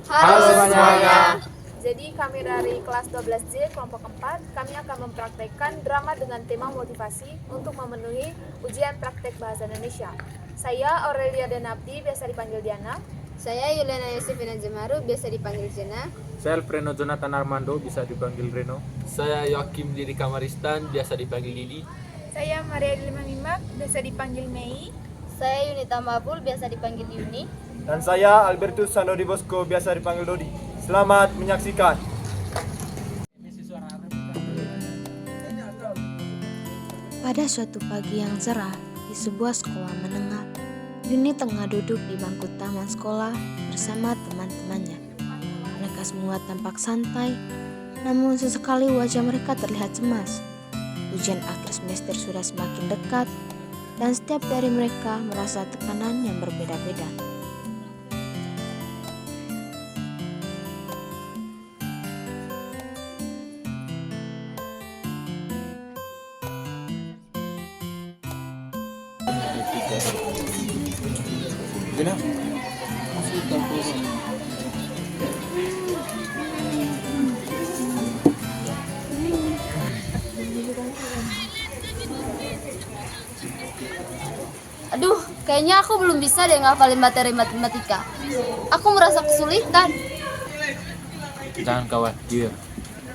Halo semuanya. Jadi kami dari kelas 12C kelompok 4, kami akan mempraktekkan drama dengan tema motivasi untuk memenuhi ujian praktek bahasa Indonesia. Saya Aurelia Denabdi, biasa dipanggil Diana. Saya Yulena Yosefina Jemaru, biasa dipanggil Jena. Saya Alfredo Jonathan Armando, bisa dipanggil Reno. Saya Yoakim Diri Kamaristan, biasa dipanggil Lili. Saya Maria Delima Mimak, biasa dipanggil Mei. Saya Yunita Mabul, biasa dipanggil Yuni. Dan saya Albertus Sandodi Bosco, biasa dipanggil Dodi. Selamat menyaksikan. Pada suatu pagi yang cerah di sebuah sekolah menengah, Yuni tengah duduk di bangku taman sekolah bersama teman-temannya. Mereka semua tampak santai, namun sesekali wajah mereka terlihat cemas. Ujian akhir semester sudah semakin dekat, dan setiap dari mereka merasa tekanan yang berbeda-beda. Aduh, kayaknya aku belum bisa deh ngafalin materi matematika. Aku merasa kesulitan. Jangan khawatir.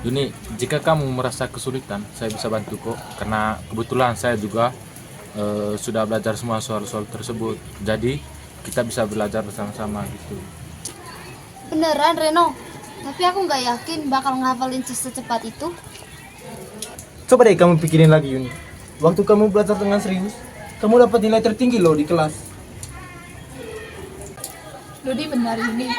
Yuni, jika kamu merasa kesulitan, saya bisa bantu kok. Karena kebetulan saya juga sudah belajar semua soal-soal tersebut. Jadi kita bisa belajar bersama-sama gitu. Beneran Reno, tapi aku nggak yakin bakal ngafalin secepat itu. Coba deh kamu pikirin lagi Yuni. Waktu kamu belajar dengan serius, kamu dapat nilai tertinggi loh di kelas. Dodi benar ini.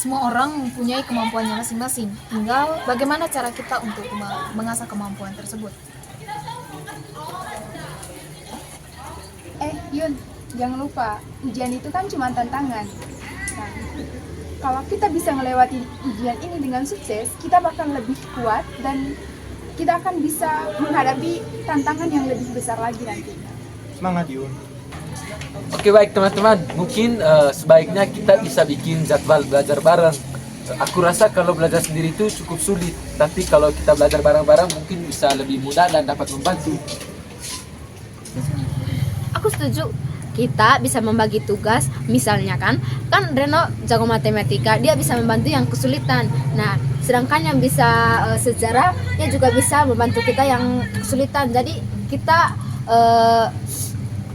Semua orang mempunyai kemampuannya masing-masing. Tinggal bagaimana cara kita untuk mengasah kemampuan tersebut. Yun, jangan lupa, ujian itu kan cuma tantangan. Nah, kalau kita bisa melewati ujian ini dengan sukses, kita bakal lebih kuat dan kita akan bisa menghadapi tantangan yang lebih besar lagi nantinya. Semangat Yun. Oke baik teman-teman, mungkin sebaiknya kita bisa bikin jadwal belajar bareng. Aku rasa kalau belajar sendiri itu cukup sulit, tapi kalau kita belajar bareng-bareng mungkin bisa lebih mudah dan dapat membantu. Aku setuju. Kita bisa membagi tugas, misalnya kan Reno jago matematika, dia bisa membantu yang kesulitan. Nah, sedangkan yang bisa sejarah, dia juga bisa membantu kita yang kesulitan. Jadi kita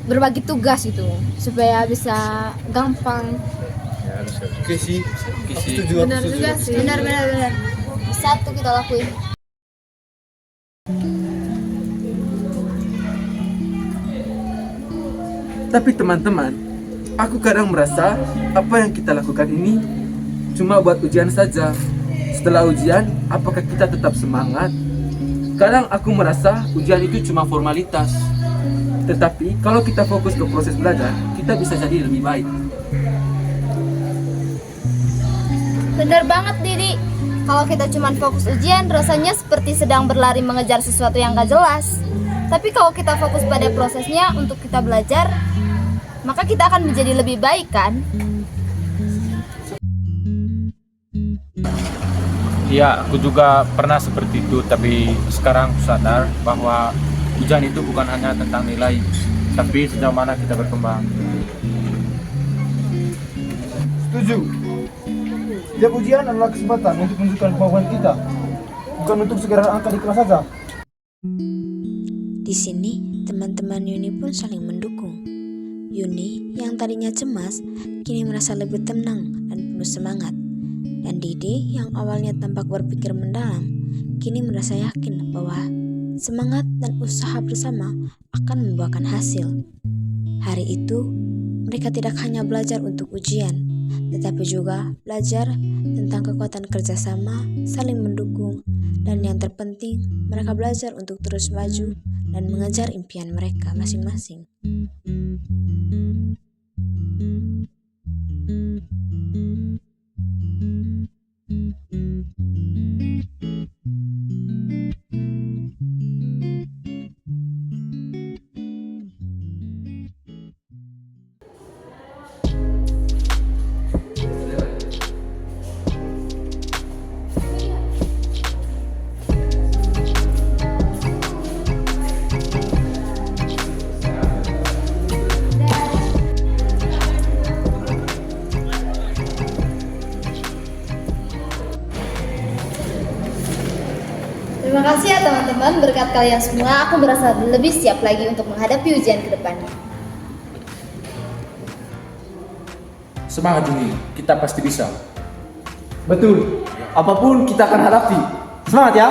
berbagi tugas itu supaya bisa gampang. Oke sih. Aku setuju. Benar juga sih. Benar. Bisa tuh kita lakuin. Tapi teman-teman, aku kadang merasa apa yang kita lakukan ini cuma buat ujian saja. Setelah ujian, apakah kita tetap semangat? Kadang aku merasa ujian itu cuma formalitas. Tetapi kalau kita fokus ke proses belajar, kita bisa jadi lebih baik. Bener banget Didi. Kalau kita cuma fokus ujian, rasanya seperti sedang berlari mengejar sesuatu yang gak jelas. Tapi kalau kita fokus pada prosesnya untuk kita belajar, maka kita akan menjadi lebih baik kan? Iya, aku juga pernah seperti itu, tapi sekarang aku sadar bahwa ujian itu bukan hanya tentang nilai, tapi sejauh mana kita berkembang. Setuju. Setiap ujian adalah kesempatan untuk menunjukkan kemampuan kita, bukan untuk sekedar angka di kelas saja. Di sini, teman-teman Yuni pun saling mendukung. Yuni yang tadinya cemas, kini merasa lebih tenang dan penuh semangat. Dan Didi yang awalnya tampak berpikir mendalam, kini merasa yakin bahwa semangat dan usaha bersama akan membuahkan hasil. Hari itu, mereka tidak hanya belajar untuk ujian, tetapi juga belajar tentang kekuatan kerjasama, saling mendukung, dan yang terpenting, mereka belajar untuk terus maju dan mengejar impian mereka masing-masing. teman-teman, berkat kalian semua, aku merasa lebih siap lagi untuk menghadapi ujian ke depannya. Semangat Juni, kita pasti bisa. Betul. Apapun kita akan hadapi. Semangat ya.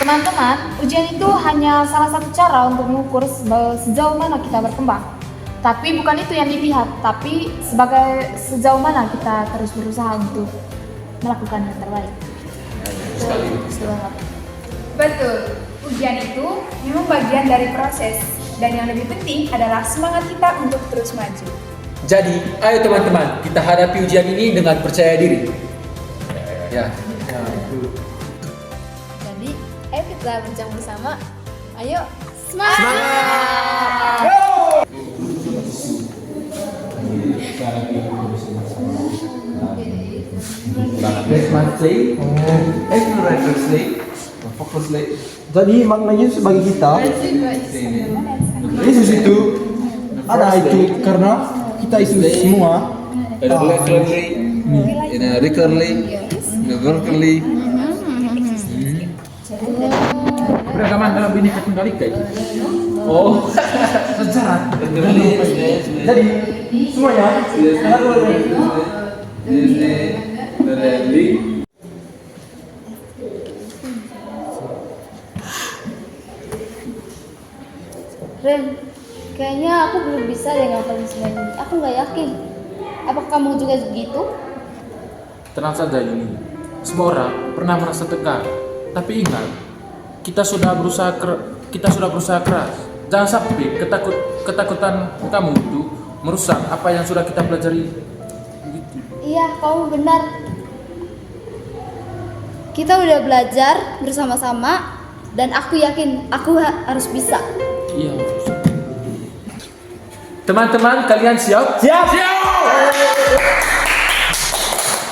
Teman-teman, ujian itu hanya salah satu cara untuk mengukur sejauh mana kita berkembang. Tapi bukan itu yang dilihat, tapi sebagai sejauh mana kita terus berusaha untuk melakukan yang terbaik. Betul, ujian itu memang bagian dari proses. Dan yang lebih penting adalah semangat kita untuk terus maju. Jadi, ayo teman-teman, kita hadapi ujian ini dengan percaya diri. Ya. Jadi, ayo kita berjuang bersama. Ayo, semangat! Let's play. Accelerator slate. Focus slate. Jadi maknanya sebagai kita, Yesus itu ada itu karena kita itu semua Beragaman dalam Bhinneka Tunggal Ika itu. Oh, sejarah. jadi semuanya Ren, kayaknya aku belum bisa deh ngapalin semua ini. Aku nggak yakin. Apa kamu juga begitu? Tenang saja Yuni. Semua orang pernah merasa tegar. Tapi ingat, kita sudah berusaha keras. Jangan sampai ketakutan kamu itu merusak apa yang sudah kita pelajari. Iya, kamu benar. Kita udah belajar bersama-sama dan aku yakin aku harus bisa. Iya. Teman-teman, kalian siap? siap.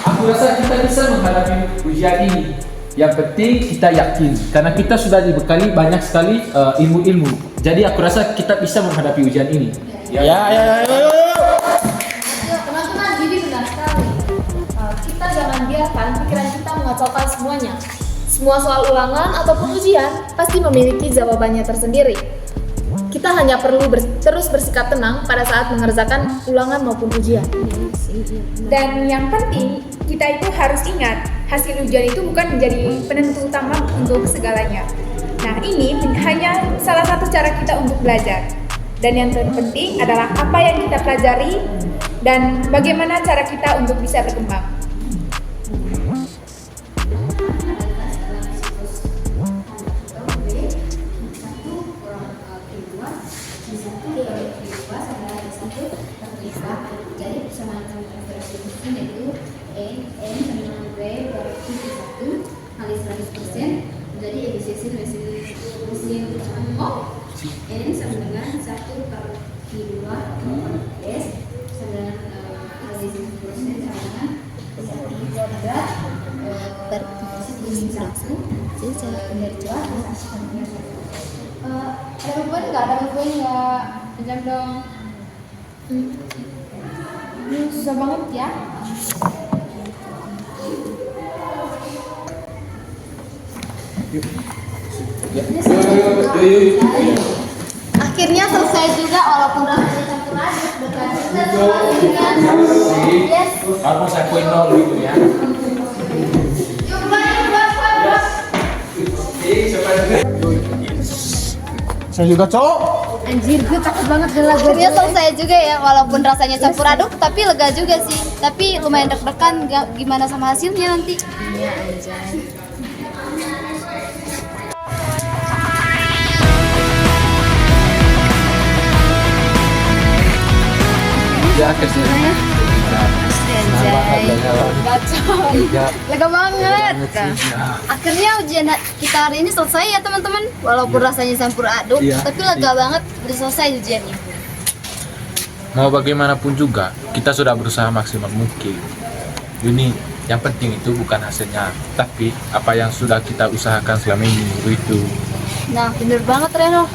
Aku rasa kita bisa menghadapi ujian ini. Yang penting kita yakin, karena kita sudah dibekali banyak sekali ilmu-ilmu. Jadi aku rasa kita bisa menghadapi ujian ini. Ayo, teman-teman, jadi benar sekali. Kita jangan biarkan pikiran kita mengacaukan semuanya. Semua soal ulangan ataupun ujian pasti memiliki jawabannya tersendiri. Kita hanya perlu terus bersikap tenang pada saat mengerjakan ulangan maupun ujian. Dan yang penting, kita itu harus ingat, hasil ujian itu bukan menjadi penentu utama untuk segalanya. Nah, ini hanya salah satu cara kita untuk belajar. Dan yang terpenting adalah apa yang kita pelajari dan bagaimana cara kita untuk bisa berkembang. Jadi persamaan kami yaitu N sama dengan B berarti 1 kali 100%. Jadi efisiensi mesin O N sama dengan 1 kali 2 S sama dengan kali 100% sama dengan 1 kuadrat per 1 jadi saya dari 2 ada bukuan nggak? Ada bukuan nggak? Pinjam dong. Ini susah banget ya. Akhirnya selesai juga walaupun rasanya campur aduk dengan yes. Walaupun saya poin 0 gitu ya. Yuk buat. Saya juga cowok. Anjir, gue takut banget dengan akhirnya selesai juga ya, walaupun rasanya campur aduk tapi lega juga sih. Tapi lumayan deg-degan gimana sama hasilnya nanti. Iya anjay. Ya, akhirnya. Bacot. Lega banget. Akhirnya ujian kita hari ini selesai ya teman-teman. Walaupun rasanya campur aduk, tapi lega banget udah selesai ujiannya. Mau bagaimanapun juga, kita sudah berusaha maksimal mungkin. Ini yang penting itu bukan hasilnya, tapi apa yang sudah kita usahakan selama ini itu. Nah, bener banget Reno.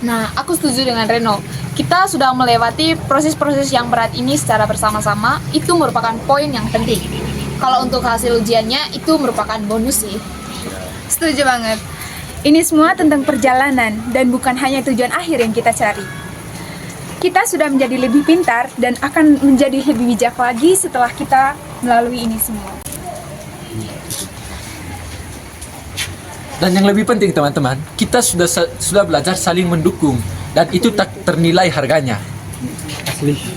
Nah, aku setuju dengan Reno. Kita sudah melewati proses-proses yang berat ini secara bersama-sama, itu merupakan poin yang penting. Kalau untuk hasil ujiannya, itu merupakan bonus sih. Setuju banget. Ini semua tentang perjalanan dan bukan hanya tujuan akhir yang kita cari. Kita sudah menjadi lebih pintar dan akan menjadi lebih bijak lagi setelah kita melalui ini semua. Dan yang lebih penting teman-teman, kita sudah belajar saling mendukung dan itu tak ternilai harganya.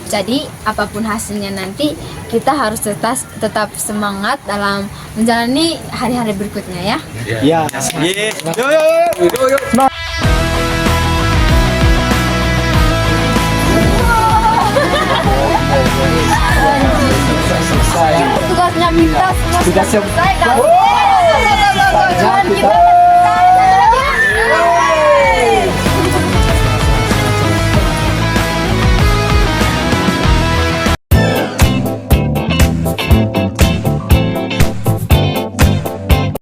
Jadi apapun hasilnya nanti kita harus tetap semangat dalam menjalani hari-hari berikutnya ya. Ya. Tugasnya kita semua sudah selesai kan? Kita